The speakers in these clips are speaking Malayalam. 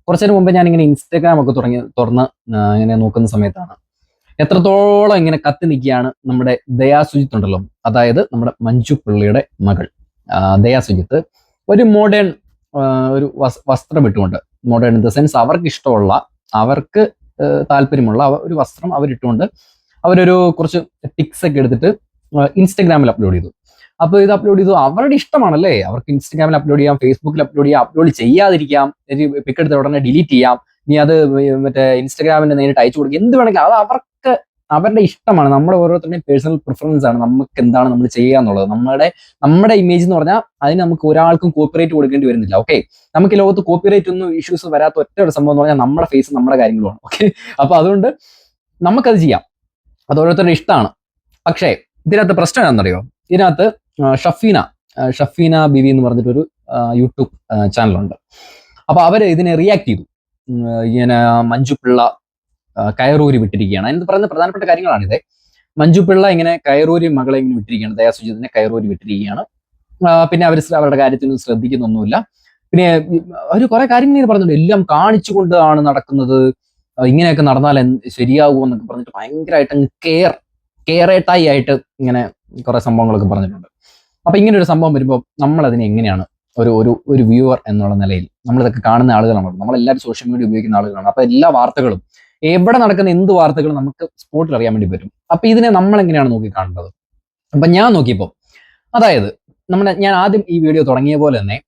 കുറച്ചു നേരം മുമ്പ് ഞാൻ ഇങ്ങനെ ഇൻസ്റ്റാഗ്രാം ഒക്കെ തുറന്ന് ഇങ്ങനെ നോക്കുന്ന സമയത്താണ് എത്രത്തോളം ഇങ്ങനെ കത്തി നിൽക്കുകയാണ് നമ്മുടെ ദയാ സുജിത്ത് ഉണ്ടല്ലോ. അതായത് നമ്മുടെ മഞ്ജു പിള്ളയുടെ മകൾ ദയാ സുജിത്ത് ഒരു മോഡേൺ ഒരു വസ്ത്രം ഇട്ടുകൊണ്ട്, മോഡേൺ ഇൻ ദ സെൻസ് അവർക്ക് ഇഷ്ടമുള്ള, അവർക്ക് താല്പര്യമുള്ള ഒരു വസ്ത്രം അവരിട്ടുകൊണ്ട് അവരൊരു കുറച്ച് ടിക്സ് ഒക്കെ എടുത്തിട്ട് ഇൻസ്റ്റഗ്രാമിൽ അപ്ലോഡ് ചെയ്തു. അപ്പോൾ ഇത് അപ്ലോഡ് ചെയ്തു, അവരുടെ ഇഷ്ടമാണല്ലേ, അവർക്ക് ഇൻസ്റ്റഗ്രാമിൽ അപ്ലോഡ് ചെയ്യാം, ഫേസ്ബുക്കിൽ അപ്ലോഡ് ചെയ്യാം, അപ്ലോഡ് ചെയ്യാതിരിക്കാം, ഒരു പിക്ക് എടുത്ത ഉടനെ ഡിലീറ്റ് ചെയ്യാം, നീ അത് മറ്റേ ഇൻസ്റ്റഗ്രാമിന്റെ നേരിട്ട് അയച്ചു കൊടുക്കുക, എന്ത് വേണമെങ്കിലും അത് അവർക്ക് അവരുടെ ഇഷ്ടമാണ്. നമ്മുടെ ഓരോരുത്തരുടെയും പേഴ്സണൽ പ്രിഫറൻസ് ആണ് നമുക്ക് എന്താണ് നമ്മൾ ചെയ്യുക എന്നുള്ളത്. നമ്മുടെ ഇമേജ് എന്ന് പറഞ്ഞാൽ അതിന് നമുക്ക് ഒരാൾക്കും കോപ്പിറൈറ്റ് കൊടുക്കേണ്ടി വരുന്നില്ല. ഓക്കെ, നമുക്ക് ലോകത്ത് കോപ്പിറൈറ്റ് ഒന്നും ഇഷ്യൂസ് വരാത്ത ഒറ്റ ഒരു സംഭവം എന്ന് പറഞ്ഞാൽ നമ്മുടെ ഫേസ് നമ്മുടെ കാര്യങ്ങളുമാണ്. ഓക്കെ, അപ്പൊ അതുകൊണ്ട് നമുക്കത് ചെയ്യാം, അത് ഓരോരുത്തരുടെ ഇഷ്ടമാണ്. പക്ഷേ ഇതിനകത്ത് പ്രശ്നം എന്താണെന്നറിയോ, ഇതിനകത്ത് ഷഫീന ബിവി എന്ന് പറഞ്ഞിട്ടൊരു യൂട്യൂബ് ചാനലുണ്ട്. അപ്പൊ അവര് ഇതിനെ റിയാക്ട് ചെയ്തു. ഇങ്ങനെ മഞ്ജു പിള്ള കയറൂരി വിട്ടിരിക്കുകയാണ്. അതിന് പറയുന്ന പ്രധാനപ്പെട്ട കാര്യങ്ങളാണിത്. മഞ്ജു പിള്ള ഇങ്ങനെ കയറൂരി മകളെ ഇങ്ങനെ വിട്ടിരിക്കുകയാണ്, ദയാ സുജിത്തിനെ കയറൂരി വിട്ടിരിക്കുകയാണ്. പിന്നെ അവരുടെ കാര്യത്തിനും ശ്രദ്ധിക്കുന്നൊന്നുമില്ല. പിന്നെ അവർ കുറെ കാര്യങ്ങൾ ഇങ്ങനെ പറഞ്ഞിട്ടുണ്ട്, എല്ലാം കാണിച്ചുകൊണ്ടാണ് നടക്കുന്നത്, ഇങ്ങനെയൊക്കെ നടന്നാൽ ശരിയാകുമോ എന്നൊക്കെ പറഞ്ഞിട്ട് ഭയങ്കരമായിട്ട് അങ്ങ് കെയറേട്ടായി ആയിട്ട് ഇങ്ങനെ കുറെ സംഭവങ്ങളൊക്കെ പറഞ്ഞിട്ടുണ്ട്. അപ്പൊ ഇങ്ങനെ ഒരു സംഭവം വരുമ്പോൾ നമ്മൾ അതിനെ എങ്ങനെയാണ് ഒരു വ്യൂവർ എന്നുള്ള നിലയിൽ നമ്മളിതൊക്കെ കാണുന്ന ആളുകളാണ്, നമ്മളെല്ലാവരും സോഷ്യൽ മീഡിയ ഉപയോഗിക്കുന്ന ആളുകളാണ്. അപ്പൊ എല്ലാ വാർത്തകളും, എവിടെ നടക്കുന്ന എന്ത് വാർത്തകളും നമുക്ക് സ്പോട്ടിൽ അറിയാൻ വേണ്ടി പറ്റും. അപ്പൊ ഇതിനെ നമ്മൾ എങ്ങനെയാണ് നോക്കി കാണേണ്ടത്? അപ്പൊ ഞാൻ നോക്കിയപ്പോൾ, അതായത് ഞാൻ ആദ്യം ഈ വീഡിയോ തുടങ്ങിയ പോലെ തന്നെ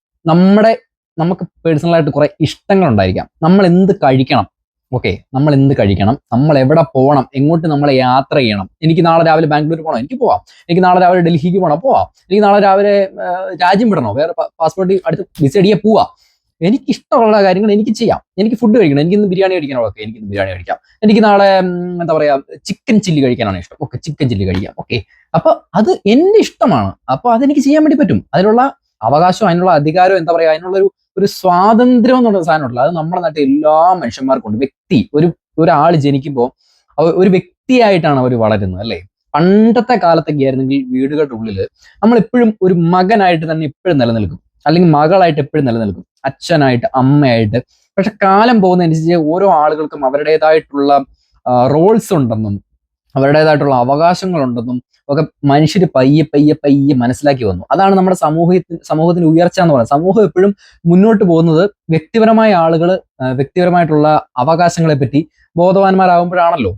നമുക്ക് പേഴ്സണലായിട്ട് കുറെ ഇഷ്ടങ്ങൾ ഉണ്ടായിരിക്കാം. നമ്മൾ എന്ത് കഴിക്കണം, ഓക്കെ, നമ്മൾ എന്ത് കഴിക്കണം, നമ്മൾ എവിടെ പോകണം, എങ്ങോട്ട് നമ്മളെ യാത്ര ചെയ്യണം. എനിക്ക് നാളെ രാവിലെ ബാംഗ്ലൂർ പോകണം, എനിക്ക് പോവാം. എനിക്ക് നാളെ രാവിലെ ഡൽഹിക്ക് പോകണം, പോവാം. എനിക്ക് നാളെ രാവിലെ രാജ്യം വിടണോ, വേറെ പാസ്പോർട്ട് അടുത്ത് വിസ അടിയെ പോവാം. എനിക്ക് ഇഷ്ടമുള്ള കാര്യങ്ങൾ എനിക്ക് ചെയ്യാം. എനിക്ക് ഫുഡ് കഴിക്കണം, എനിക്കിന്ന് ബിരിയാണി കഴിക്കണമൊക്കെ, എനിക്കിന്ന് ബിരിയാണി കഴിക്കാം. എനിക്ക് നാളെ എന്താ പറയാ ചിക്കൻ ചില്ലി കഴിക്കാനാണ് ഇഷ്ടം, ഓക്കെ, ചിക്കൻ ചില്ലി കഴിക്കാം. ഓക്കെ, അപ്പൊ അത് എന്റെ ഇഷ്ടമാണ്. അപ്പൊ അതെനിക്ക് ചെയ്യാൻ വേണ്ടി പറ്റും. അതിനുള്ള അവകാശവും അതിനുള്ള അധികാരവും എന്താ പറയാ, അതിനുള്ള ഒരു സ്വാതന്ത്ര്യം എന്നുള്ള സാധനമുണ്ടല്ലോ, അത് നമ്മുടെ നാട്ടിൽ എല്ലാ മനുഷ്യന്മാർക്കും ഉണ്ട്. ഒരാൾ ജനിക്കുമ്പോൾ ഒരു വ്യക്തിയായിട്ടാണ് അവർ വളരുന്നത്, അല്ലേ? പണ്ടത്തെ കാലത്തൊക്കെ ആയിരുന്നെങ്കിൽ വീടുകളുടെ ഉള്ളിൽ നമ്മൾ എപ്പോഴും ഒരു മകനായിട്ട് തന്നെ എപ്പോഴും നിലനിൽക്കും, അല്ലെങ്കിൽ മകളായിട്ട് എപ്പോഴും നിലനിൽക്കും, അച്ഛനായിട്ട്, അമ്മയായിട്ട്. പക്ഷെ കാലം പോകുന്നതനുസരിച്ച് ഓരോ ആളുകൾക്കും അവരുടേതായിട്ടുള്ള റോൾസ് ഉണ്ടെന്നും അവരുടേതായിട്ടുള്ള അവകാശങ്ങളുണ്ടെന്നും ഒക്കെ മനുഷ്യർ പയ്യെ മനസ്സിലാക്കി വന്നു. അതാണ് നമ്മുടെ സമൂഹത്തിന് ഉയർച്ച എന്ന് പറയുന്നത്. സമൂഹം എപ്പോഴും മുന്നോട്ട് പോകുന്നത് വ്യക്തിപരമായ ആളുകൾ വ്യക്തിപരമായിട്ടുള്ള അവകാശങ്ങളെ പറ്റി ബോധവാന്മാരാകുമ്പോഴാണല്ലോ.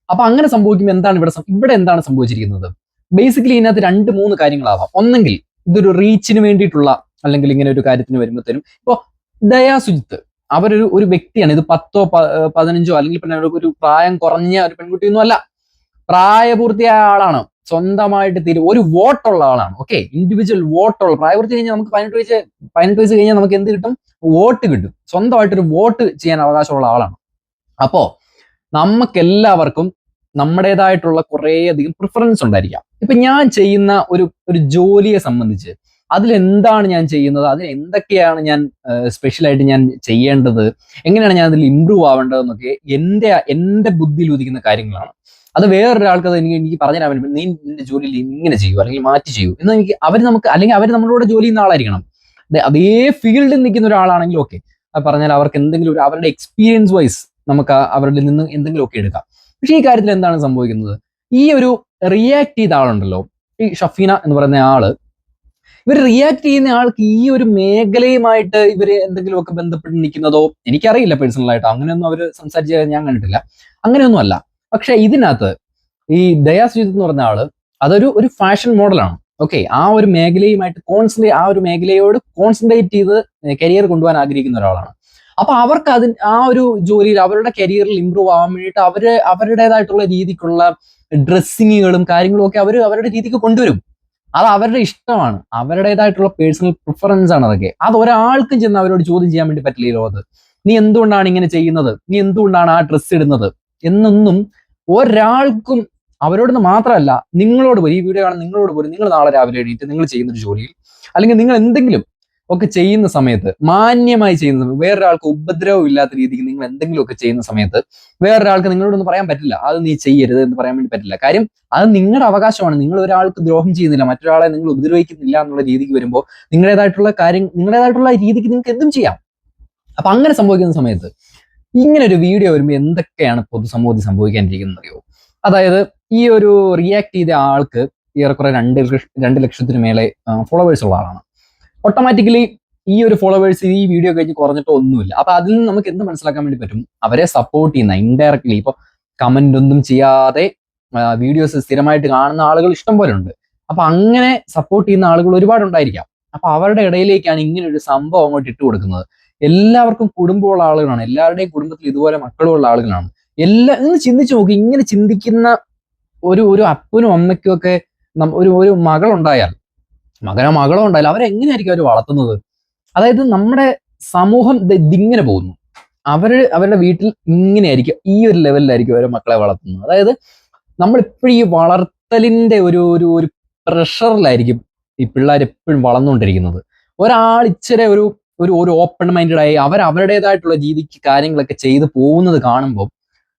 അപ്പൊ അങ്ങനെ സംഭവിക്കുമ്പോൾ എന്താണ് ഇവിടെ എന്താണ് സംഭവിച്ചിരിക്കുന്നത്? ബേസിക്കലി ഇതിനകത്ത് 2-3 കാര്യങ്ങളാവാം. ഒന്നെങ്കിൽ ഇതൊരു റീച്ചിന് വേണ്ടിയിട്ടുള്ള, അല്ലെങ്കിൽ ഇങ്ങനെ ഒരു കാര്യത്തിന് വരുമ്പോഴത്തേനും, ഇപ്പൊ ദയാ സുജിത്ത് അവരൊരു വ്യക്തിയാണ്. ഇത് 10ഓ 15ഓ അല്ലെങ്കിൽ പിന്നെ ഒരു പ്രായം കുറഞ്ഞ ഒരു പെൺകുട്ടിയൊന്നും അല്ല, പ്രായപൂർത്തിയായ ആളാണ്, സ്വന്തമായിട്ട് ഒരു വോട്ടുള്ള ആളാണ്. ഓക്കെ, ഇൻഡിവിജ്വൽ വോട്ടുള്ള, പ്രായപൂർത്തി കഴിഞ്ഞാൽ നമുക്ക് 18 വയസ്സ് കഴിഞ്ഞാൽ നമുക്ക് എന്ത് കിട്ടും? വോട്ട് കിട്ടും. സ്വന്തമായിട്ടൊരു വോട്ട് ചെയ്യാൻ അവകാശമുള്ള ആളാണ്. അപ്പോ നമുക്കെല്ലാവർക്കും നമ്മുടേതായിട്ടുള്ള കുറേയധികം പ്രിഫറൻസ് ഉണ്ടായിരിക്കാം. ഇപ്പൊ ഞാൻ ചെയ്യുന്ന ഒരു ജോലിയെ സംബന്ധിച്ച് അതിലെന്താണ് ഞാൻ ചെയ്യുന്നത്, അതിൽ എന്തൊക്കെയാണ് ഞാൻ സ്പെഷ്യലായിട്ട് ഞാൻ ചെയ്യേണ്ടത്, എങ്ങനെയാണ് ഞാൻ അതിൽ ഇമ്പ്രൂവ് ആവേണ്ടതെന്നൊക്കെ എന്റെ ബുദ്ധിയിൽ ഉദിക്കുന്ന കാര്യങ്ങളാണ്. അത് വേറൊരാൾക്ക് അത് എനിക്ക് പറഞ്ഞു തരാൻ വേണ്ടി, നീ നിന്റെ ജോലിയിൽ ഇങ്ങനെ ചെയ്യൂ അല്ലെങ്കിൽ മാറ്റി ചെയ്യൂ എന്ന് അവർ നമ്മളോട് ജോലി ചെയ്യുന്ന ആളായിരിക്കണം. അതേ ഫീൽഡിൽ നിൽക്കുന്ന ഒരാളാണെങ്കിൽ ഓക്കെ, അത് പറഞ്ഞാൽ അവർക്ക് എന്തെങ്കിലും അവരുടെ എക്സ്പീരിയൻസ് വൈസ് നമുക്ക് അവരുടെ നിന്ന് എന്തെങ്കിലും ഒക്കെ എടുക്കാം. പക്ഷെ ഈ കാര്യത്തിൽ എന്താണ് സംഭവിക്കുന്നത്? ഈ ഒരു റിയാക്ട് ചെയ്ത ആളുണ്ടല്ലോ, ഈ ഷഫീന എന്ന് പറയുന്ന ആള്, ഇവർ റിയാക്ട് ചെയ്യുന്ന ആൾക്ക് ഈ ഒരു മേഖലയുമായിട്ട് ഇവര് എന്തെങ്കിലുമൊക്കെ ബന്ധപ്പെട്ട് നിൽക്കുന്നതോ എനിക്കറിയില്ല. പേഴ്സണലായിട്ട് അങ്ങനെയൊന്നും അവർ സംസാരിച്ച ഞാൻ കണ്ടിട്ടില്ല, അങ്ങനെയൊന്നും അല്ല. പക്ഷെ ഇതിനകത്ത് ഈ ദയാ സുജിത്ത് എന്ന് പറഞ്ഞ ആള് അതൊരു ഫാഷൻ മോഡലാണ്. ഓക്കെ, ആ ഒരു മേഖലയുമായിട്ട് ആ ഒരു മേഖലയോട് കോൺസെൻട്രേറ്റ് ചെയ്ത് കരിയർ കൊണ്ടുപോകാൻ ആഗ്രഹിക്കുന്ന ഒരാളാണ്. അപ്പൊ അവർക്ക് ആ ഒരു ജോലിയിൽ അവരുടെ കരിയറിൽ ഇമ്പ്രൂവ് ആവാൻ വേണ്ടിയിട്ട് അവരുടേതായിട്ടുള്ള രീതിക്കുള്ള ഡ്രസ്സിങ്ങുകളും കാര്യങ്ങളും ഒക്കെ അവരുടെ രീതിക്ക് കൊണ്ടുവരും. അത് അവരുടെ ഇഷ്ടമാണ്, അവരുടേതായിട്ടുള്ള പേഴ്സണൽ പ്രിഫറൻസ് ആണ് അതൊക്കെ. അത് ഒരാൾക്കും ചെന്ന് അവരോട് ചോദ്യം ചെയ്യാൻ വേണ്ടി പറ്റില്ല ഈ ലോകത്ത്. നീ എന്തുകൊണ്ടാണ് ഇങ്ങനെ ചെയ്യുന്നത്, നീ എന്തുകൊണ്ടാണ് ആ ഡ്രസ്സ് ഇടുന്നത് എന്നൊന്നും ഒരാൾക്കും അവരോടൊന്നും മാത്രമല്ല, നിങ്ങളോട് പോലും, ഈ വീഡിയോ കാണാൻ നിങ്ങളോട് പോലും, നിങ്ങൾ നാളെ രാവിലെ എണീറ്റ് നിങ്ങൾ ചെയ്യുന്നൊരു ജോലിയിൽ അല്ലെങ്കിൽ നിങ്ങൾ എന്തെങ്കിലും ഒക്കെ ചെയ്യുന്ന സമയത്ത്, മാന്യമായി ചെയ്യുന്ന സമയത്ത്, വേറൊരാൾക്ക് ഉപദ്രവം ഇല്ലാത്ത രീതിക്ക് നിങ്ങൾ എന്തെങ്കിലും ഒക്കെ ചെയ്യുന്ന സമയത്ത് വേറൊരാൾക്ക് നിങ്ങളോടൊന്നും പറയാൻ പറ്റില്ല, അത് നീ ചെയ്യരുത് എന്ന് പറയാൻ വേണ്ടി പറ്റില്ല. കാര്യം അത് നിങ്ങളുടെ അവകാശമാണ്. നിങ്ങൾ ഒരാൾക്ക് ദ്രോഹം ചെയ്യുന്നില്ല, മറ്റൊരാളെ നിങ്ങൾ ഉപദ്രവിക്കുന്നില്ല എന്നുള്ള രീതിക്ക് വരുമ്പോൾ നിങ്ങളുടേതായിട്ടുള്ള രീതിക്ക് നിങ്ങൾക്ക് എന്തും ചെയ്യാം. അപ്പൊ അങ്ങനെ സംഭവിക്കുന്ന സമയത്ത് ഇങ്ങനെ ഒരു വീഡിയോ വരുമ്പോൾ എന്തൊക്കെയാണ് പൊതുസമൂഹത്തിൽ സംഭവിക്കാനിരിക്കുന്നത് അറിയോ? അതായത് ഈ ഒരു റിയാക്ട് ചെയ്ത ആൾക്ക് ഏറെക്കുറെ 2 ലക്ഷത്തിന് മേലെ ഫോളോവേഴ്സ് ഉള്ള ആളാണ്. ഓട്ടോമാറ്റിക്കലി ഈ ഒരു ഫോളോവേഴ്സ് ഈ വീഡിയോ കഴിഞ്ഞ് കുറഞ്ഞിട്ടോ ഒന്നുമില്ല. അപ്പൊ അതിൽ നിന്ന് നമുക്ക് എന്ത് മനസ്സിലാക്കാൻ വേണ്ടി പറ്റും? അവരെ സപ്പോർട്ട് ചെയ്യുന്ന ഇൻഡയറക്ട്ലി ഇപ്പൊ കമന്റ് ഒന്നും ചെയ്യാതെ വീഡിയോസ് സ്ഥിരമായിട്ട് കാണുന്ന ആളുകൾ ഇഷ്ടം പോലെ ഉണ്ട്. അപ്പൊ അങ്ങനെ സപ്പോർട്ട് ചെയ്യുന്ന ആളുകൾ ഒരുപാടുണ്ടായിരിക്കാം. അപ്പൊ അവരുടെ ഇടയിലേക്കാണ് ഇങ്ങനെ ഒരു സംഭവം അങ്ങോട്ട് ഇട്ട് കൊടുക്കുന്നത്. എല്ലാവർക്കും കുടുംബമുള്ള ആളുകളാണ്, എല്ലാവരുടെയും കുടുംബത്തിൽ ഇതുപോലെ മക്കളുള്ള ആളുകളാണ്. ഇന്ന് ചിന്തിച്ചു നോക്കി, ഇങ്ങനെ ചിന്തിക്കുന്ന ഒരു ഒരു അപ്പനും അമ്മയ്ക്കും ഒക്കെ ഒരു ഒരു മകളുണ്ടായാൽ, മകളോ ഉണ്ടായാൽ അവരെങ്ങനെയായിരിക്കും അവർ വളർത്തുന്നത്? അതായത് നമ്മുടെ സമൂഹം ഇതിങ്ങനെ പോകുന്നു. അവരുടെ വീട്ടിൽ ഇങ്ങനെയായിരിക്കും, ഈ ഒരു ലെവലിലായിരിക്കും അവരെ മക്കളെ വളർത്തുന്നത്. അതായത് നമ്മളിപ്പോഴും ഈ വളർത്തലിന്റെ ഒരു ഒരു ഒരു പ്രഷറിലായിരിക്കും ഈ പിള്ളേർ എപ്പോഴും വളർന്നുകൊണ്ടിരിക്കുന്നത്. ഒരാൾ ഇച്ചിരി ഒരു ഒരു ഒരു ഓപ്പൺ മൈൻഡഡ് ആയി അവരുടേതായിട്ടുള്ള രീതിക്ക് കാര്യങ്ങളൊക്കെ ചെയ്തു പോകുന്നത് കാണുമ്പോൾ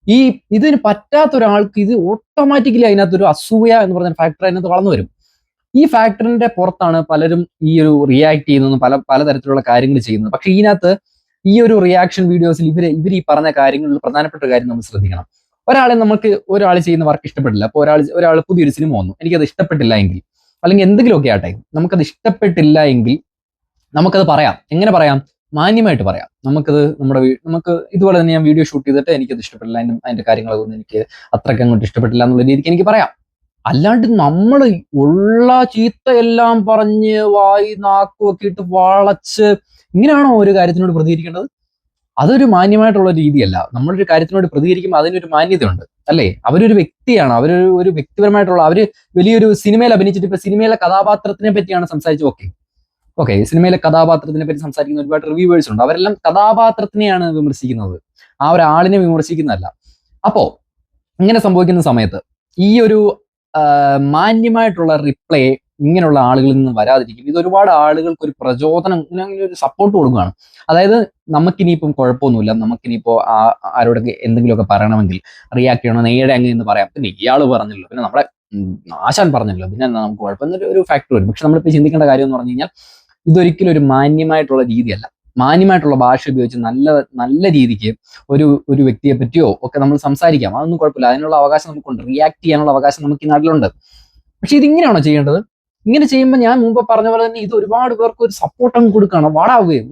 ഈ ഇതിന് പറ്റാത്ത ഒരാൾക്ക് ഇത് ഓട്ടോമാറ്റിക്കലി അതിനകത്തൊരു അസൂയ എന്ന് പറഞ്ഞ ഫാക്ടർ അതിനകത്ത് വളർന്നു വരും. ഈ ഫാക്ടറിന്റെ പുറത്താണ് പലരും ഈ ഒരു റിയാക്ട് ചെയ്യുന്നതും പലതരത്തിലുള്ള കാര്യങ്ങൾ ചെയ്യുന്നത്. പക്ഷെ ഇതിനകത്ത് ഈ ഒരു റിയാക്ഷൻ വീഡിയോസിൽ ഇവർ ഈ പറഞ്ഞ കാര്യങ്ങളിൽ പ്രധാനപ്പെട്ട കാര്യം നമ്മൾ ശ്രദ്ധിക്കണം. ഒരാൾ ചെയ്യുന്ന വർക്ക് ഇഷ്ടപ്പെട്ടില്ല. അപ്പോൾ ഒരാൾ പുതിയൊരു സിനിമ വന്നു, എനിക്കത് ഇഷ്ടപ്പെട്ടില്ല എങ്കിൽ, അല്ലെങ്കിൽ എന്തെങ്കിലുമൊക്കെ ആട്ടെ, നമുക്കത് ഇഷ്ടപ്പെട്ടില്ല എങ്കിൽ നമുക്കത് പറയാം. എങ്ങനെ പറയാം? മാന്യമായിട്ട് പറയാം. നമുക്ക് ഇതുപോലെ തന്നെ ഞാൻ വീഡിയോ ഷൂട്ട് ചെയ്തിട്ട് എനിക്കത് ഇഷ്ടപ്പെട്ടില്ല, അതിന്റെ കാര്യങ്ങളൊന്നും എനിക്ക് അത്രയ്ക്ക് അങ്ങോട്ട് ഇഷ്ടപ്പെട്ടില്ല എന്നുള്ള രീതിക്ക് എനിക്ക് പറയാം. അല്ലാണ്ട് നമ്മൾ ഉള്ള ചീത്തയെല്ലാം പറഞ്ഞ് വായി നാക്കും ഒക്കെ ഇട്ട് വളച്ച് ഇങ്ങനെയാണോ ഒരു കാര്യത്തിനോട് പ്രതികരിക്കേണ്ടത്? അതൊരു മാന്യമായിട്ടുള്ള രീതിയല്ല. നമ്മളൊരു കാര്യത്തിനോട് പ്രതികരിക്കുമ്പോൾ അതിനൊരു മാന്യതയുണ്ട്, അല്ലേ? അവരൊരു വ്യക്തിയാണ്, ഒരു വ്യക്തിപരമായിട്ടുള്ള വലിയൊരു സിനിമയിൽ അഭിനയിച്ചിട്ട് ഇപ്പൊ സിനിമയിലെ കഥാപാത്രത്തിനെ പറ്റിയാണ് സംസാരിച്ചു. ഓക്കെ, സിനിമയിലെ കഥാപാത്രത്തിനെ പറ്റി സംസാരിക്കുന്ന ഒരുപാട് റിവ്യൂവേഴ്സ് ഉണ്ട്. അവരെല്ലാം കഥാപാത്രത്തിനെയാണ് വിമർശിക്കുന്നത്, ആ ഒരാളിനെ വിമർശിക്കുന്നതല്ല. അപ്പോ ഇങ്ങനെ സംഭവിക്കുന്ന സമയത്ത് ഈ ഒരു മാന്യമായിട്ടുള്ള റിപ്ലൈ ഇങ്ങനെയുള്ള ആളുകളിൽ നിന്ന് വരാതിരിക്കും. ഇത് ഒരുപാട് ആളുകൾക്ക് ഒരു പ്രചോദനം, ഇങ്ങനെ ഒരു സപ്പോർട്ട് കൊടുക്കുകയാണ്. അതായത് നമുക്കിനിയിപ്പം കുഴപ്പമൊന്നുമില്ല, നമുക്കിനിയിപ്പോ ആരോടൊക്കെ എന്തെങ്കിലുമൊക്കെ പറയണമെങ്കിൽ റിയാക്ട് ചെയ്യണോ നേരെ അങ്ങനെ എന്ന് പറയാം. പിന്നെ ഇയാൾ പറഞ്ഞല്ലോ, പിന്നെ നമ്മുടെ ആശാൻ പറഞ്ഞല്ലോ, പിന്നെ എന്താ നമുക്ക് കുഴപ്പം എന്നൊരു ഫാക്ടർ വരും. പക്ഷെ നമ്മളിപ്പോൾ ചിന്തിക്കേണ്ട കാര്യം എന്ന് പറഞ്ഞു കഴിഞ്ഞാൽ ഇതൊരിക്കലും ഒരു മാന്യമായിട്ടുള്ള രീതിയല്ല. മാന്യമായിട്ടുള്ള ഭാഷ ഉപയോഗിച്ച് നല്ല രീതിക്ക് ഒരു വ്യക്തിയെ പറ്റിയോ ഒക്കെ നമ്മൾ സംസാരിക്കാം. അതൊന്നും കുഴപ്പമില്ല, അതിനുള്ള അവകാശം നമുക്കുണ്ട്, റിയാക്ട് ചെയ്യാനുള്ള അവകാശം നമുക്ക് ഈ നാട്ടിലുണ്ട്. പക്ഷെ ഇതിങ്ങനെയാണോ ചെയ്യേണ്ടത്? ഇങ്ങനെ ചെയ്യുമ്പോൾ ഞാൻ മുമ്പ് പറഞ്ഞ പോലെ തന്നെ ഇത് ഒരുപാട് പേർക്ക് ഒരു സപ്പോർട്ട് അങ്ങ് കൊടുക്കുകയാണ്. വാടാവുകയും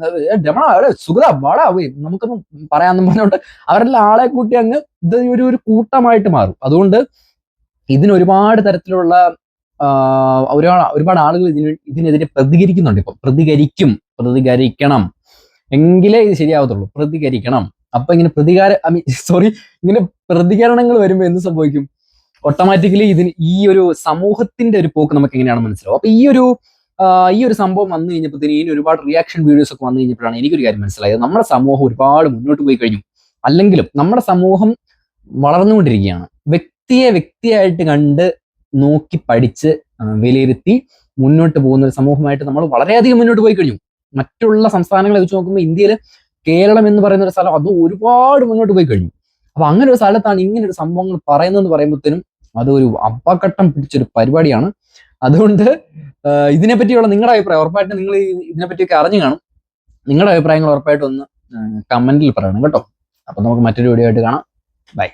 രമണ സുഗത വാടാവുകയും നമുക്കൊന്നും പറയാമെന്നും പറഞ്ഞുകൊണ്ട് അവരെല്ലാം ആളെ കൂട്ടി അങ്ങ് ഇത് ഒരു കൂട്ടമായിട്ട് മാറും. അതുകൊണ്ട് ഇതിന് ഒരുപാട് തരത്തിലുള്ള ഒരുപാട് ആളുകൾ ഇതിനെതിരെ പ്രതികരിക്കുന്നുണ്ട്. ഇപ്പം പ്രതികരിക്കണം എങ്കിലേ ഇത് ശരിയാവത്തുള്ളൂ. പ്രതികരിക്കണം. അപ്പൊ ഇങ്ങനെ ഇങ്ങനെ പ്രതികരണങ്ങൾ വരുമ്പോൾ എന്ത് സംഭവിക്കും? ഓട്ടോമാറ്റിക്കലി ഈ ഒരു സമൂഹത്തിന്റെ ഒരു പോക്ക് നമുക്ക് എങ്ങനെയാണ് മനസ്സിലാവും. അപ്പൊ ഈ ഒരു സംഭവം വന്നു കഴിഞ്ഞപ്പോഴത്തേന് ഇനി ഒരുപാട് റിയാക്ഷൻ വീഡിയോസ് ഒക്കെ വന്നു കഴിഞ്ഞപ്പോഴാണ് എനിക്കൊരു കാര്യം മനസ്സിലായത്. നമ്മുടെ സമൂഹം ഒരുപാട് മുന്നോട്ട് പോയി കഴിഞ്ഞു. അല്ലെങ്കിലും നമ്മുടെ സമൂഹം വളർന്നുകൊണ്ടിരിക്കുകയാണ്. വ്യക്തിയായിട്ട് കണ്ട് നോക്കി പഠിച്ച് വിലയിരുത്തി മുന്നോട്ട് പോകുന്ന ഒരു സമൂഹമായിട്ട് നമ്മൾ വളരെയധികം മുന്നോട്ട് പോയി കഴിഞ്ഞു. മറ്റുള്ള സംസ്ഥാനങ്ങളെ വെച്ച് നോക്കുമ്പോൾ ഇന്ത്യയിൽ കേരളം എന്ന് പറയുന്ന ഒരു സ്ഥലം അത് ഒരുപാട് മുന്നോട്ട് പോയി കഴിഞ്ഞു. അപ്പൊ അങ്ങനെ ഒരു സ്ഥലത്താണ് ഇങ്ങനെ ഒരു സംഭവങ്ങൾ പറയുന്നതെന്ന് പറയുമ്പോഴത്തേനും അതൊരു അപകടം പിടിച്ചൊരു പരിപാടിയാണ്. അതുകൊണ്ട് ഇതിനെപ്പറ്റിയുള്ള നിങ്ങളുടെ അഭിപ്രായം ഉറപ്പായിട്ടും നിങ്ങൾ ഇതിനെപ്പറ്റിയൊക്കെ അറിഞ്ഞു കാണും. നിങ്ങളുടെ അഭിപ്രായങ്ങൾ ഉറപ്പായിട്ടും ഒന്ന് കമന്റിൽ പറയണം കേട്ടോ. അപ്പൊ നമുക്ക് മറ്റൊരു വീഡിയോ ആയിട്ട് കാണാം. ബൈ.